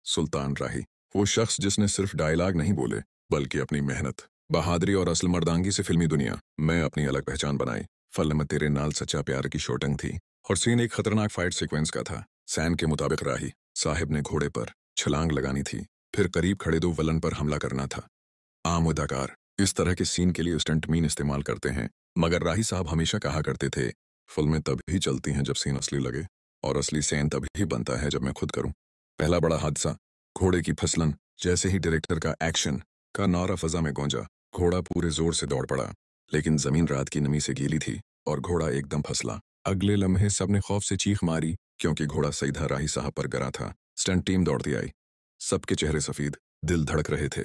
सुल्तान राही, वो शख्स जिसने सिर्फ डायलॉग नहीं बोले बल्कि अपनी मेहनत, बहादुरी और असल मर्दांगी से फिल्मी दुनिया में अपनी अलग पहचान बनाई। फिल्म तेरे नाल सच्चा प्यार की शूटिंग थी और सीन एक खतरनाक फाइट सीक्वेंस का था। सैन के मुताबिक राही साहिब ने घोड़े पर छलांग लगानी थी, फिर करीब खड़े दो विलन पर हमला करना था। आम अदाकार इस तरह के सीन के लिए स्टंट मीन इस्तेमाल करते हैं, मगर राही साहब हमेशा कहा करते थे, फिल्में तभी चलती हैं जब सीन असली लगे, और असली सीन तभी बनता है जब मैं खुद करूं। पहला बड़ा हादसा, घोड़े की फिसलन। जैसे ही डायरेक्टर का एक्शन का नारा फजा में गूंजा, घोड़ा पूरे जोर से दौड़ पड़ा, लेकिन जमीन रात की नमी से गीली थी और घोड़ा एकदम फसला। अगले लम्हे सबने खौफ से चीख मारी क्योंकि घोड़ा सीधा राही साहब पर गिरा था। स्टंट टीम दौड़ती आई, सबके चेहरे सफेद, दिल धड़क रहे थे,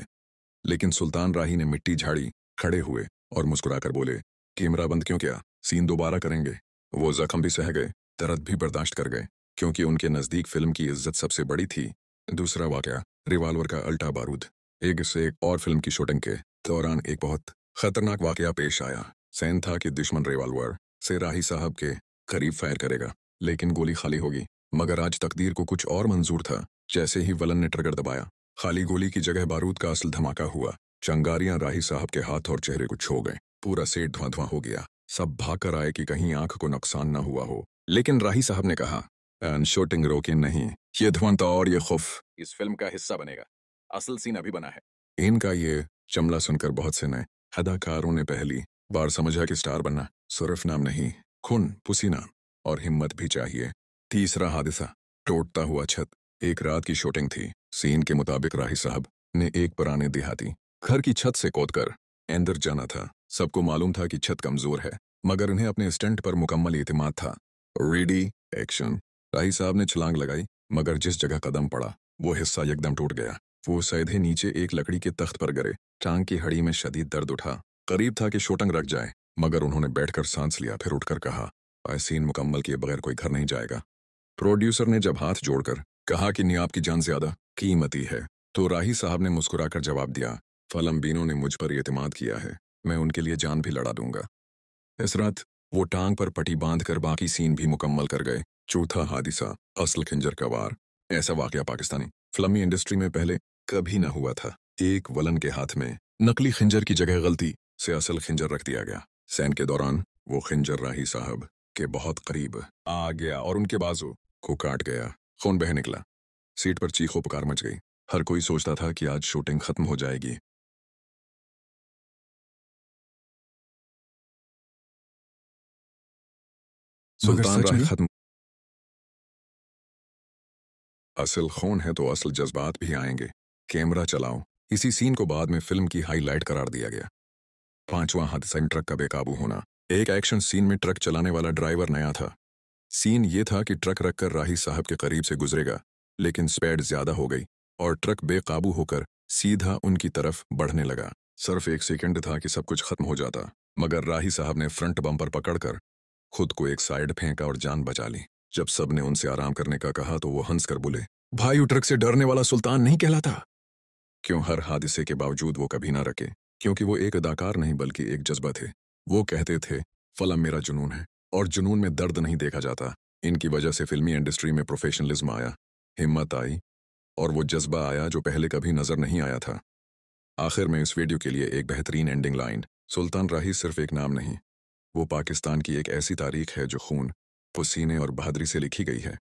लेकिन सुल्तान राही ने मिट्टी झाड़ी, खड़े हुए और मुस्कुराकर बोले, कैमरा बंद क्यों किया, सीन दोबारा करेंगे। वो जख्म भी सह गए, दर्द भी बर्दाश्त कर गए, क्योंकि उनके नजदीक फिल्म की इज्जत सबसे बड़ी थी। दूसरा वाकया, रिवाल्वर का अल्टा बारूद। एक से एक और फिल्म की शूटिंग के दौरान एक बहुत खतरनाक वाकया पेश आया। सैन था कि दुश्मन रिवाल्वर से राही साहब के करीब फायर करेगा, लेकिन गोली खाली होगी। मगर आज तकदीर को कुछ और मंजूर था। जैसे ही विलन ने ट्रिगर दबाया, खाली गोली की जगह बारूद का असल धमाका हुआ। चंगारियां राही साहब के हाथ और चेहरे को छो गए, पूरा सेट धुआं धुआं हो गया। सब भाग कर आए कि कहीं आंख को नुकसान न हुआ हो, लेकिन राही साहब ने कहा, शूटिंग रोके नहीं, ये धुआं और ये खौफ इस फिल्म का हिस्सा बनेगा, असल सीन अभी बना है। इनका ये जुमला सुनकर बहुत से नए अदाकारों ने पहली बार समझा कि स्टार बनना सिर्फ नाम नहीं, खून, पसीना और हिम्मत भी चाहिए। तीसरा हादसा, टूटता हुआ छत। एक रात की शूटिंग थी। सीन के मुताबिक राही साहब ने एक पुराने देहाती घर की छत से कूदकर अंदर जाना था। सबको मालूम था कि छत कमजोर है, मगर उन्हें अपने स्टंट पर मुकम्मल एतमाद था। Ready, action. राही साहब ने छलांग लगाई, मगर जिस जगह कदम पड़ा वो हिस्सा एकदम टूट गया। वो सीधे नीचे एक लकड़ी के तख्त पर गिरे। टांग की हड्डी में शदीद दर्द उठा। करीब था कि शूटिंग रख जाए, मगर उन्होंने बैठकर सांस लिया, फिर उठकर कहा, सीन मुकम्मल किए बगैर कोई घर नहीं जाएगा। प्रोड्यूसर ने जब हाथ जोड़कर कहा कि नहीं, आपकी जान ज्यादा कीमती है, तो राही साहब ने मुस्कुराकर जवाब दिया, फिल्म बीनों ने मुझ पर एतमाद किया है, मैं उनके लिए जान भी लड़ा दूंगा। इस रात वो टांग पर पट्टी बांधकर बाकी सीन भी मुकम्मल कर गए। चौथा हादसा, असल खंजर का वार। ऐसा वाकया पाकिस्तानी फिल्मी इंडस्ट्री में पहले कभी न हुआ था। एक वलन के हाथ में नकली खंजर की जगह गलती से असल खंजर रख दिया गया। सैन के दौरान वो खंजर राही साहब के बहुत करीब आ गया और उनके बाजू को काट गया। खून बह निकला। सीट पर चीखों पुकार मच गई। हर कोई सोचता था कि आज शूटिंग खत्म हो जाएगी। सुल्तान राही खत्म। असल खून है तो असल जज्बात भी आएंगे। कैमरा चलाओ। इसी सीन को बाद में फिल्म की हाईलाइट करार दिया गया। पांचवां हादसा, ट्रक का बेकाबू होना। एक एक्शन सीन में ट्रक चलाने वाला ड्राइवर नया था। सीन ये था कि ट्रक रखकर राही साहब के करीब से गुजरेगा, लेकिन स्पीड ज्यादा हो गई और ट्रक बेकाबू होकर सीधा उनकी तरफ बढ़ने लगा। सिर्फ एक सेकंड था कि सब कुछ खत्म हो जाता, मगर राही साहब ने फ्रंट बम्पर पकड़कर खुद को एक साइड फेंका और जान बचा ली। जब सब ने उनसे आराम करने का कहा तो वो हंसकर बोले, भाई, वो ट्रक से डरने वाला सुल्तान नहीं कहलाता। क्यों हर हादसे के बावजूद वो कभी ना रखे, क्योंकि वो एक अदाकार नहीं बल्कि एक जज्बा थे। वो कहते थे, फिल्म मेरा जुनून है और जुनून में दर्द नहीं देखा जाता। इनकी वजह से फिल्मी इंडस्ट्री में प्रोफेशनलिज्म आया, हिम्मत आई और वो जज्बा आया जो पहले कभी नजर नहीं आया था। आखिर में इस वीडियो के लिए एक बेहतरीन एंडिंग लाइन, सुल्तान राही सिर्फ एक नाम नहीं, वो पाकिस्तान की एक ऐसी तारीख है जो खून, पसीने और बहादुरी से लिखी गई है।